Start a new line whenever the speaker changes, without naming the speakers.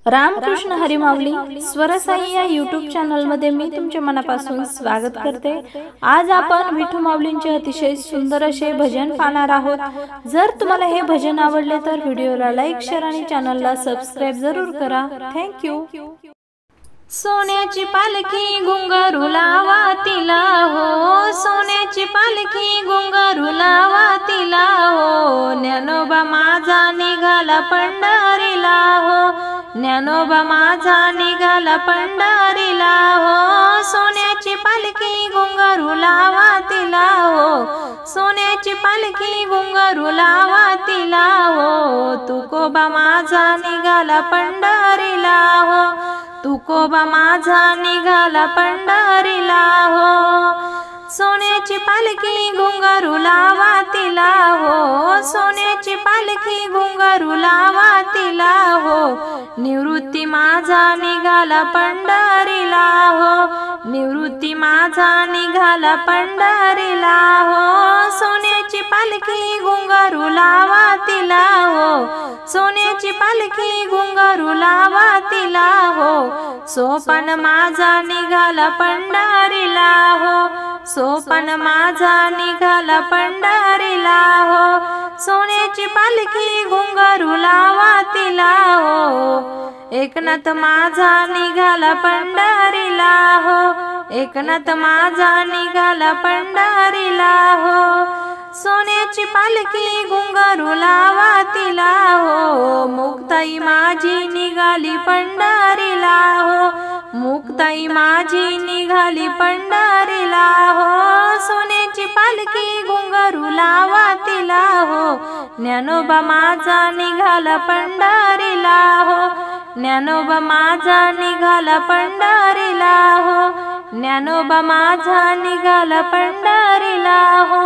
रामकृष्ण हरी माऊली स्वरसाई या YouTube channel मध्ये मी तुमच्या मनापासून स्वागत करते। आज आपण विठू माऊलींचे अतिशय सुंदर असे भजन पाहणार आहोत। जर तुम्हाला हे भजन आवडले तर व्हिडिओला लाईक शेअर आणि चॅनलला सबस्क्राइब जरूर करा। Thank you. सोन्याची पालखी घुंगरू लावा तिला हो, सोन्याची पालखी घुंगरू लावा तिला हो, ज्ञानोबा माझा निघाला पंढरीला हो, ज्ञानोबा माझा निघाला पंढरीला हो, सोन्याची पालखी घुंगरू लावा तिला हो, सोन्याची पालखी घुंगरू लावा तिला हो, तुकोबा माझा निघाला पंढरीला हो, तुकोबा माझा निघाला पंढरीला हो, सोन्याची पालखी घुंगरू लावा तिला हो, सोन्याची पालखी घुंगरू लावा तिला हो, निवृत्ती माझा निघाला पंढरीला हो, निवृत्ती माझा निघाला पंढरीला हो, सोन्याची पालखी घुंगरू लावा तिला हो, सोन्याची पालखी घुंगरू लावा तिला हो, सोपान माझा निघाला पंढरीला हो, सोपान माझा निघाला पंढरीला हो, सोन्याची पालखी घुंगरू लावा तिला हो, एकनाथ माझा निघाला पंढरीला हो, एकनाथ माझा निघाला पंढरीला हो, सोन्याची पालखी घुंगरू लावा तिला हो, मुक्ताई माझी निघाली पंढरीला हो, मुक्ताई माझी निघाली पंढरीला हो, सोन्याची पालखी घुंगरू लावा तिला हो, ज्ञानोबा माझा निघाला पंढरीला हो, ज्ञानोबा माझा निघाला पंढरीला हो, ज्ञानोबा माझा निघाला पंढरीला हो।